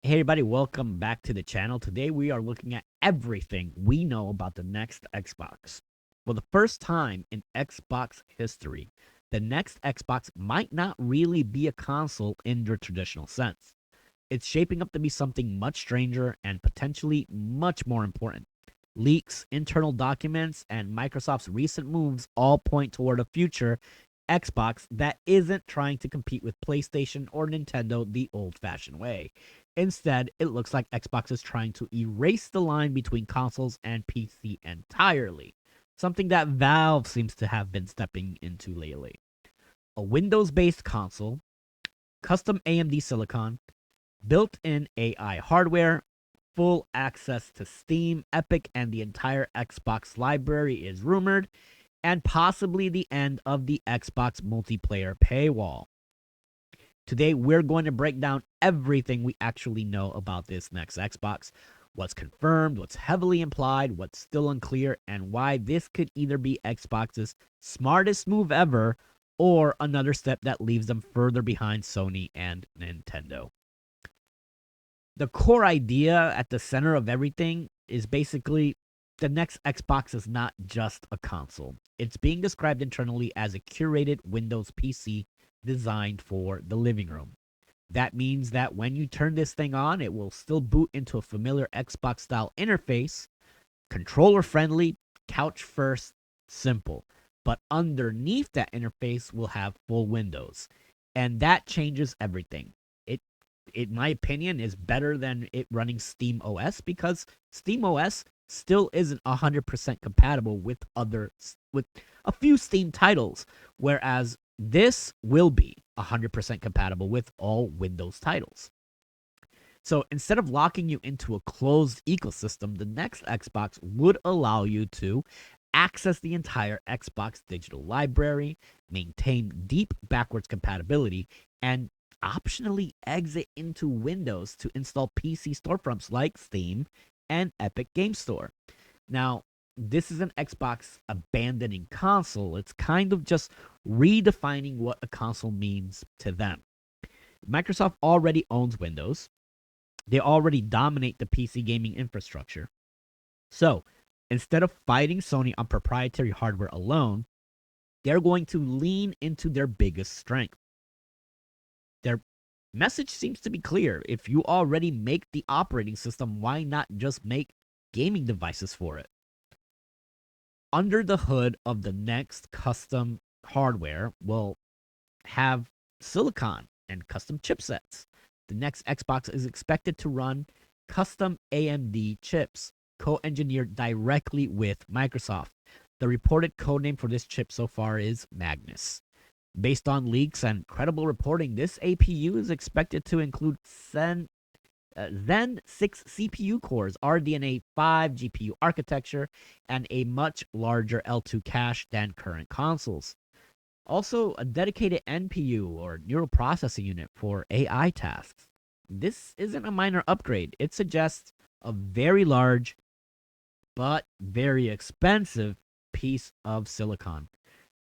Hey everybody, welcome back to the channel. Today we are looking at everything we know about the next Xbox. For the first time in Xbox history, the next Xbox might not really be a console in the traditional sense. It's shaping up to be something much stranger and potentially much more important. Leaks, internal documents, and Microsoft's recent moves all point toward a future Xbox that isn't trying to compete with PlayStation or Nintendo the old fashioned way. Instead, it looks like Xbox is trying to erase the line between consoles and PC entirely, something that Valve seems to have been stepping into lately. A Windows based console, custom AMD silicon, built in AI hardware, full access to Steam, Epic, and the entire Xbox library is rumored, and possibly the end of the Xbox multiplayer paywall. Today, we're going to break down everything we actually know about this next Xbox, what's confirmed, what's heavily implied, what's still unclear, and why this could either be Xbox's smartest move ever or another step that leaves them further behind Sony and Nintendo. The core idea at the center of everything is basically the next Xbox is not just a console. It's being described internally as a curated Windows PC designed for the living room. That means that when you turn this thing on, it will still boot into a familiar Xbox style interface, controller friendly, couch first, simple. But underneath that interface will have full windows. And that changes everything. It in my opinion is better than it running Steam OS because Steam OS still isn't 100% compatible with with a few Steam titles, whereas this will be 100% compatible with all Windows titles. So instead of locking you into a closed ecosystem, the next Xbox would allow you to access the entire Xbox digital library, maintain deep backwards compatibility, and optionally exit into Windows to install PC storefronts like Steam and Epic Game Store. Now, this is an Xbox abandoning console. It's kind of just redefining what a console means to them. Microsoft already owns Windows. They already dominate the PC gaming infrastructure. So instead of fighting Sony on proprietary hardware alone, they're going to lean into their biggest strength. Their message seems to be clear. If you already make the operating system, why not just make gaming devices for it? Under the hood of the next custom hardware will have silicon and custom chipsets. The next Xbox is expected to run custom AMD chips, co engineered directly with Microsoft. The reported codename for this chip so far is Magnus. Based on leaks and credible reporting, this APU is expected to include Zen 6 CPU cores, RDNA 5 GPU architecture, and a much larger L2 cache than current consoles. Also, a dedicated NPU or neural processing unit for AI tasks. This isn't a minor upgrade. It suggests a very large but very expensive piece of silicon.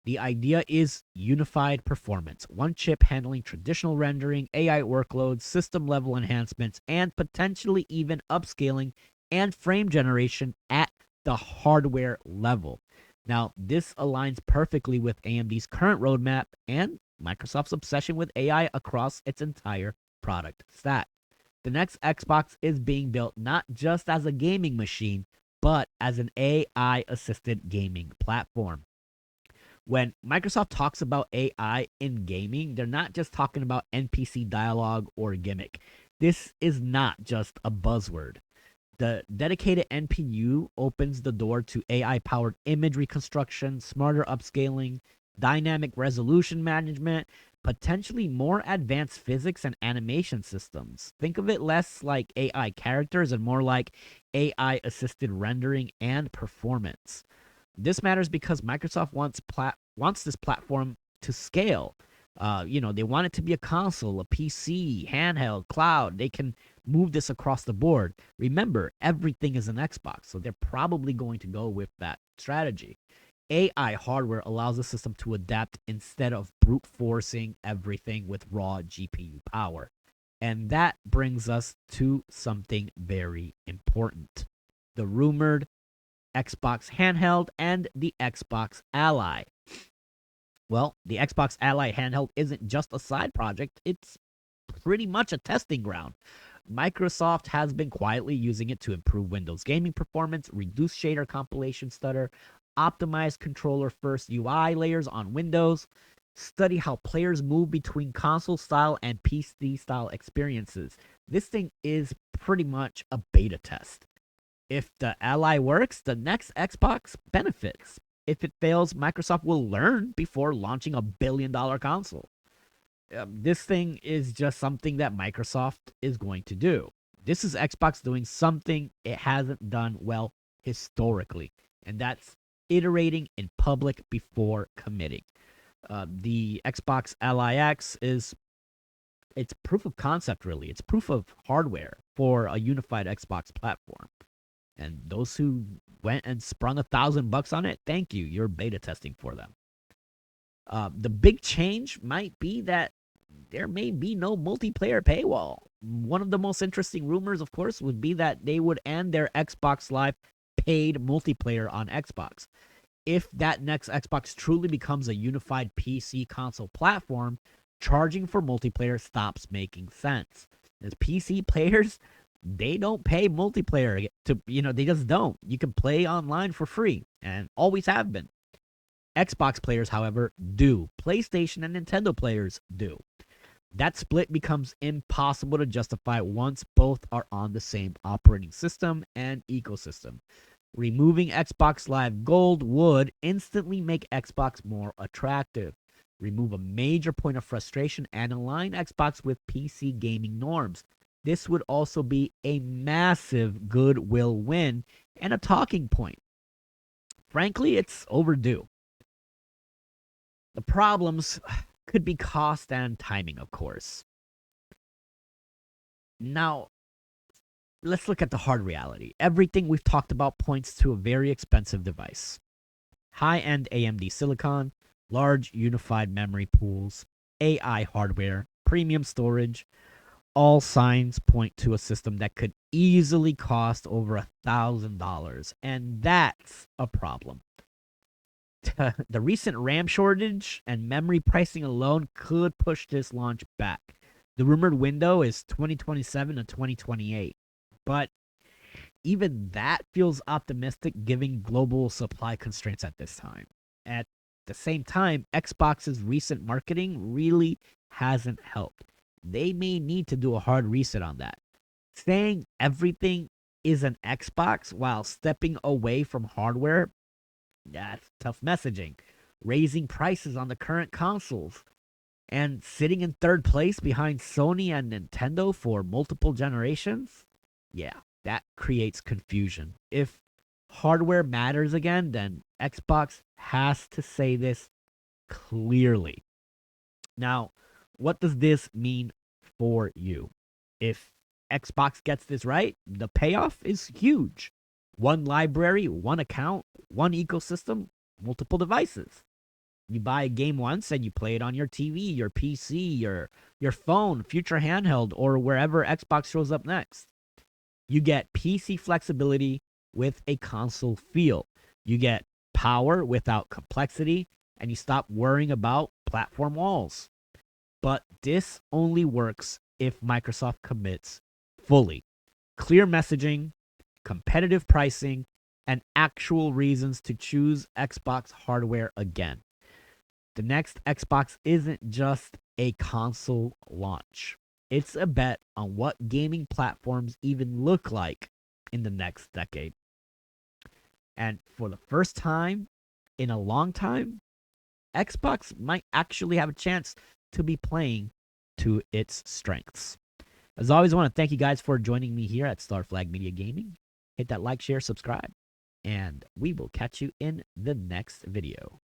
The idea is unified performance, one chip handling traditional rendering, AI workloads, system level enhancements, and potentially even upscaling and frame generation at the hardware level. Now, this aligns perfectly with AMD's current roadmap and Microsoft's obsession with AI across its entire product stack. The next Xbox is being built not just as a gaming machine, but as an AI assisted gaming platform. When Microsoft talks about AI in gaming, they're not just talking about NPC dialogue or gimmick. This is not just a buzzword. The dedicated NPU opens the door to AI powered image reconstruction, smarter upscaling, dynamic resolution management, potentially more advanced physics and animation systems. Think of it less like AI characters and more like AI assisted rendering and performance. This matters because Microsoft wants this platform to scale. They want it to be a console, a PC, handheld, cloud. They can move this across the board. Remember, everything is an Xbox, so they're probably going to go with that strategy. AI hardware allows the system to adapt instead of brute forcing everything with raw GPU power. And that brings us to something very important: the rumored Xbox handheld and the Xbox Ally. Well, the Xbox Ally handheld isn't just a side project, it's pretty much a testing ground. Microsoft has been quietly using it to improve Windows gaming performance, reduce shader compilation stutter, optimize controller first UI layers on Windows, study how players move between console style and PC style experiences. This thing is pretty much a beta test. If the Ally works, the next Xbox benefits. If it fails, Microsoft will learn before launching $1 billion console. This thing is just something that Microsoft is going to do. This is Xbox doing something it hasn't done well historically, and that's iterating in public before committing. The Xbox Ally X it's proof of concept, really. It's proof of hardware for a unified Xbox platform. And those who went and sprung $1,000 on it, thank you. You're beta testing for them. The big change might be that there may be no multiplayer paywall. One of the most interesting rumors, of course, would be that they would end their Xbox Live paid multiplayer on Xbox. If that next Xbox truly becomes a unified PC console platform, charging for multiplayer stops making sense. As PC players, they don't pay multiplayer to, they just don't. You can play online for free and always have been. Xbox players, however, do. PlayStation and Nintendo players do. That split becomes impossible to justify once both are on the same operating system and ecosystem. Removing Xbox Live Gold would instantly make Xbox more attractive, remove a major point of frustration, and align Xbox with PC gaming norms. This would also be a massive goodwill win and a talking point. Frankly, it's overdue. The problems could be cost and timing, of course. Now, let's look at the hard reality. Everything we've talked about points to a very expensive device. High-end AMD silicon, large unified memory pools, AI hardware, premium storage, all signs point to a system that could easily cost over $1,000, and that's a problem. The recent RAM shortage and memory pricing alone could push this launch back. The rumored window is 2027 to 2028, but even that feels optimistic given global supply constraints at this time. At the same time, Xbox's recent marketing really hasn't helped. They may need to do a hard reset on that. Saying everything is an Xbox while stepping away from hardware, that's tough messaging. Raising prices on the current consoles and sitting in third place behind Sony and Nintendo for multiple generations, yeah, that creates confusion. If hardware matters again, then Xbox has to say this clearly. Now, what does this mean for you? If Xbox gets this right, the payoff is huge. One library, one account, one ecosystem, multiple devices. You buy a game once and you play it on your TV, your PC, your phone, future handheld, or wherever Xbox shows up next. You get PC flexibility with a console feel. You get power without complexity, and you stop worrying about platform walls. But this only works if Microsoft commits fully. Clear messaging, competitive pricing, and actual reasons to choose Xbox hardware again. The next Xbox isn't just a console launch. It's a bet on what gaming platforms even look like in the next decade. And for the first time in a long time, Xbox might actually have a chance to be playing to its strengths. As always, I want to thank you guys for joining me here at Star Flag Media Gaming. Hit that like, share, subscribe, and we will catch you in the next video.